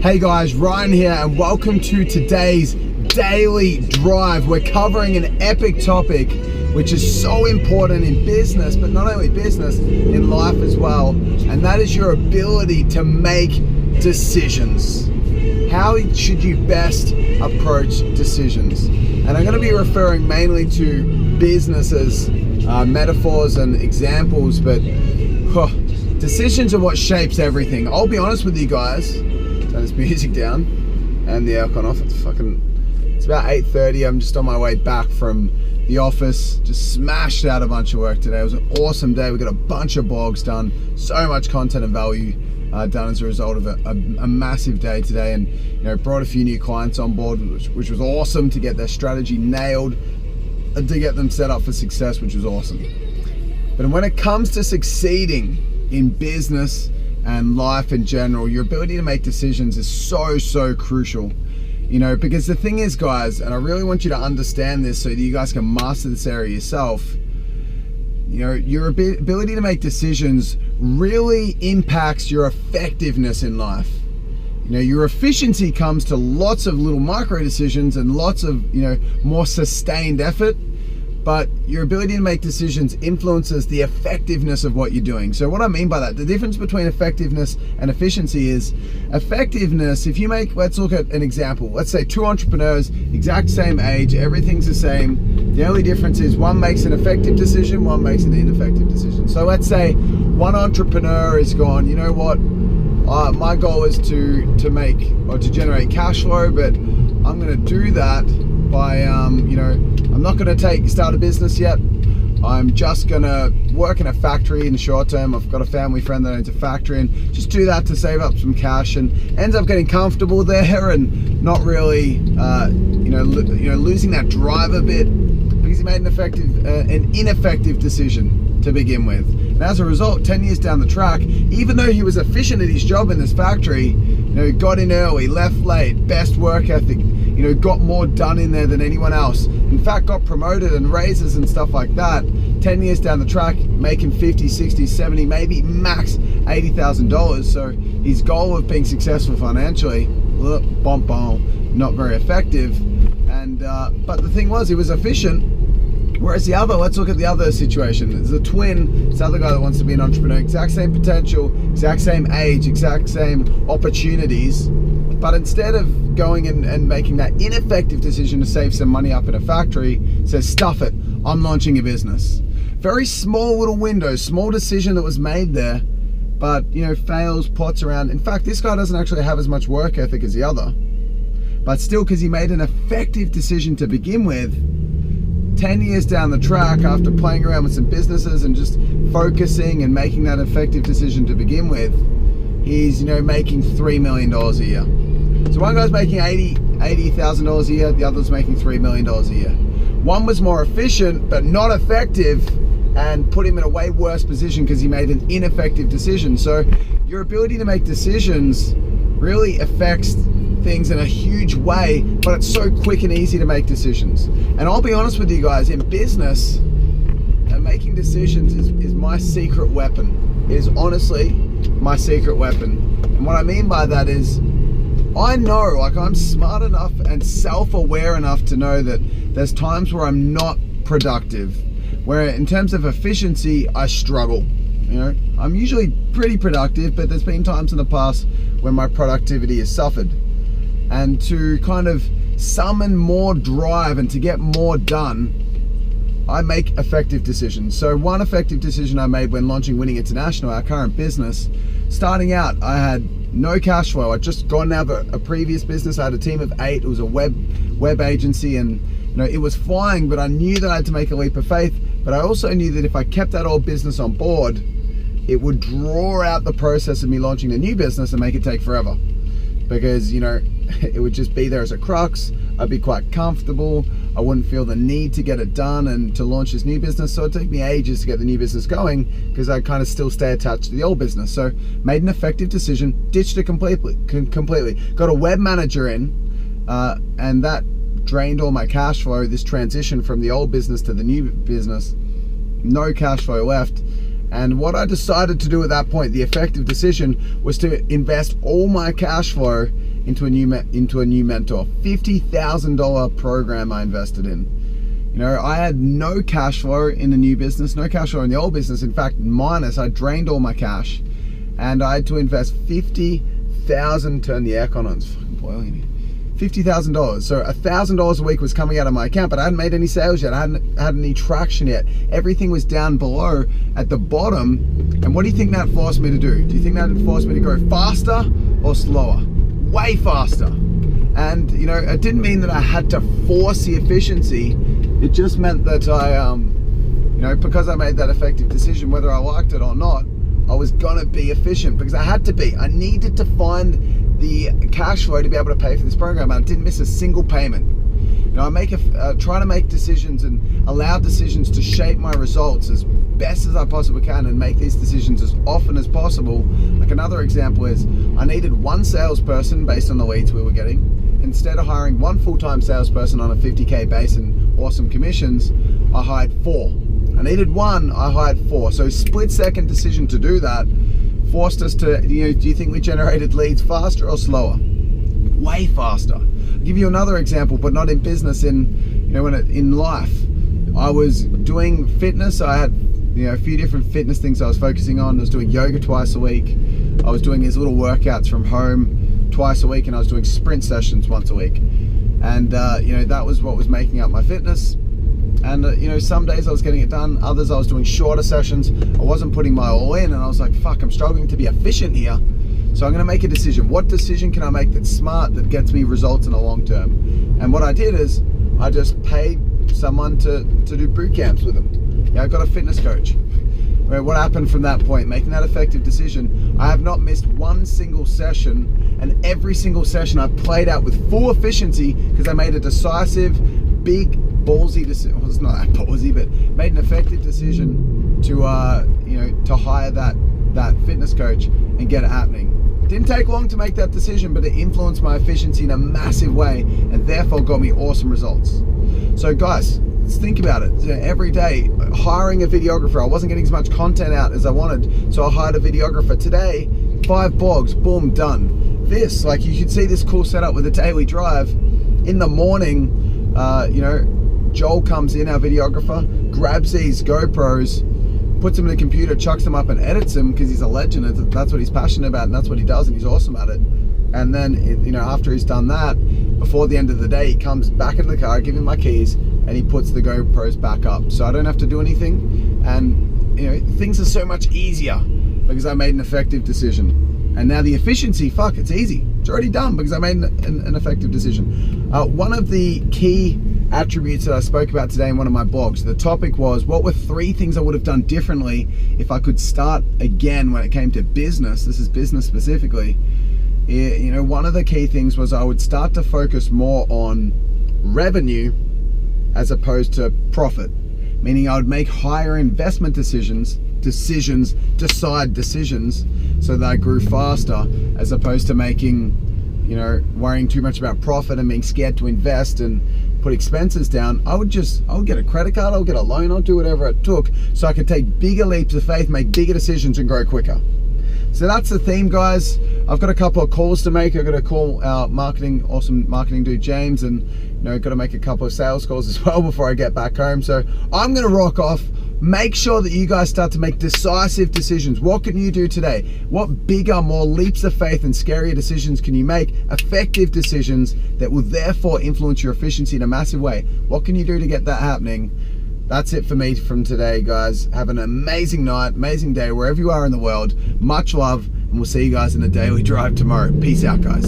Hey guys, Ryan here and welcome to today's daily drive. We're covering an epic topic which is so important in business, but not only business, in life as well, and that is your ability to make decisions. How should you best approach decisions? And I'm going to be referring mainly to businesses, metaphors and examples, but decisions are what shapes everything. I'll be honest with you guys. Turn this music down and the aircon off. It's about 8:30. I'm just on my way back from the office. Just smashed out a bunch of work today. It was an awesome day. We got a bunch of blogs done, so much content and value done as a result of a massive day today, and brought a few new clients on board, which was awesome to get their strategy nailed and to get them set up for success, which was awesome. But when it comes to succeeding in business and life in general, your ability to make decisions is so crucial. Because the thing is, guys, and I really want you to understand this so that you guys can master this area yourself, your ability to make decisions really impacts your effectiveness in life. Your efficiency comes to lots of little micro decisions and lots of, more sustained effort, but your ability to make decisions influences the effectiveness of what you're doing. So what I mean by that, the difference between effectiveness and efficiency is effectiveness. If you make, let's look at an example. Let's say two entrepreneurs, exact same age, everything's the same. The only difference is one makes an effective decision, one makes an ineffective decision. So let's say one entrepreneur is gone, you know what? My goal is to make or to generate cash flow, but I'm going to do that by, I'm not going to start a business yet. I'm just going to work in a factory in the short term. I've got a family friend that owns a factory, and just do that to save up some cash, and ends up getting comfortable there and not really, losing that drive a bit because he made an ineffective decision to begin with. And as a result, 10 years down the track, even though he was efficient at his job in this factory, got in early, left late, best work ethic, got more done in there than anyone else. In fact, got promoted and raises and stuff like that. 10 years down the track, making 50, 60, 70, maybe max $80,000. So his goal of being successful financially, not very effective. And but the thing was, he was efficient. Whereas the other, let's look at the other situation. There's a twin, this other guy that wants to be an entrepreneur, exact same potential, exact same age, exact same opportunities. But instead of going and making that ineffective decision to save some money up in a factory, says, stuff it, I'm launching a business. Very small little window, small decision that was made there, but fails, plots around. In fact, this guy doesn't actually have as much work ethic as the other. But still, because he made an effective decision to begin with, 10 years down the track, after playing around with some businesses and just focusing and making that effective decision to begin with, he's making $3 million a year. So one guy's making $80,000 a year, the other's making $3 million a year. One was more efficient but not effective, and put him in a way worse position because he made an ineffective decision. So your ability to make decisions really affects things in a huge way, but it's so quick and easy to make decisions. And I'll be honest with you guys, in business, making decisions is my secret weapon. It is honestly my secret weapon. And what I mean by that is, I know, I'm smart enough and self-aware enough to know that there's times where I'm not productive, where in terms of efficiency, I struggle. I'm usually pretty productive, but there's been times in the past when my productivity has suffered. And to kind of summon more drive and to get more done, I make effective decisions. So one effective decision I made when launching Winning International, our current business, starting out, I had no cash flow. I'd just gone out of a previous business. I had a team of 8. It was a web agency, and it was flying, but I knew that I had to make a leap of faith. But I also knew that if I kept that old business on board, it would draw out the process of me launching the new business and make it take forever. Because, it would just be there as a crux. I'd be quite comfortable. I wouldn't feel the need to get it done and to launch this new business. So it'd take me ages to get the new business going because I kind of still stay attached to the old business. So made an effective decision, ditched it completely. Got a web manager in, and that drained all my cash flow. This transition from the old business to the new business, no cash flow left. And what I decided to do at that point, the effective decision, was to invest all my cash flow into a new mentor. $50,000 program I invested in. You know, I had no cash flow in the new business, no cash flow in the old business. In fact, minus, I drained all my cash, and I had to invest $50,000. Turn the aircon on, it's fucking boiling here. $50,000. So $1,000 a week was coming out of my account, but I hadn't made any sales yet. I hadn't had any traction yet. Everything was down below at the bottom. And what do you think that forced me to do? Do you think that forced me to go faster or slower? Way faster. And you know, it didn't mean that I had to force the efficiency. It just meant that I, you know, because I made that effective decision, whether I liked it or not, I was gonna be efficient because I had to be. I needed to find the cash flow to be able to pay for this program. I didn't miss a single payment. You know, I try to make decisions and allow decisions to shape my results as best as I possibly can, and make these decisions as often as possible. Like another example is, I needed one salesperson based on the leads we were getting. Instead of hiring one full-time salesperson on a 50K base and awesome commissions, I hired 4. I needed 1, I hired 4. So split-second decision to do that forced us to, you know, do you think we generated leads faster or slower? Way faster. I'll give you another example, but not in business, in, you know, in life. I was doing fitness. I had, you know, a few different fitness things I was focusing on. I was doing yoga twice a week. I was doing these little workouts from home twice a week, and I was doing sprint sessions once a week. And you know, that was what was making up my fitness. And you know, some days I was getting it done, others I was doing shorter sessions. I wasn't putting my all in, and I was like, fuck, I'm struggling to be efficient here. So I'm gonna make a decision. What decision can I make that's smart, that gets me results in the long term? And what I did is, I just paid someone to do boot camps with them. Yeah, I got a fitness coach. Right, what happened from that point, making that effective decision, I have not missed one single session, and every single session I've played out with full efficiency because I made a decisive, big, ballsy decision. Well, it's not that ballsy, but made an effective decision to you know, to hire that fitness coach and get it happening. It didn't take long to make that decision, but it influenced my efficiency in a massive way, and therefore got me awesome results. So guys, let's think about it. You know, every day, hiring a videographer, I wasn't getting as much content out as I wanted, so I hired a videographer. Today, 5 blogs, boom, done. This, like, you can see this cool setup with a daily drive. In the morning, you know, Joel comes in, our videographer, grabs these GoPros, puts them in the computer, chucks them up and edits them because he's a legend. That's what he's passionate about, and that's what he does, and he's awesome at it. And then, you know, after he's done that, before the end of the day, he comes back into the car, I give him my keys, and he puts the GoPros back up. So I don't have to do anything, and you know, things are so much easier because I made an effective decision. And now the efficiency, fuck, it's easy. It's already done because I made an effective decision. One of the key attributes that I spoke about today in one of my blogs, the topic was, what were 3 things I would have done differently if I could start again when it came to business? This is business specifically. You know, one of the key things was I would start to focus more on revenue as opposed to profit, meaning I would make higher investment decisions, so that I grew faster, as opposed to making, you know, worrying too much about profit and being scared to invest and put expenses down. I would get a credit card, I'll get a loan, I'll do whatever it took so I could take bigger leaps of faith, make bigger decisions and grow quicker. So that's the theme, guys. I've got a couple of calls to make. I've got to call our awesome marketing dude, James, and you know, got to make a couple of sales calls as well before I get back home. So I'm going to rock off. Make sure that you guys start to make decisive decisions. What can you do today? What bigger, more leaps of faith and scarier decisions can you make? Effective decisions that will therefore influence your efficiency in a massive way. What can you do to get that happening? That's it for me from today, guys. Have an amazing night, amazing day, wherever you are in the world. Much love, and we'll see you guys in the daily drive tomorrow. Peace out, guys.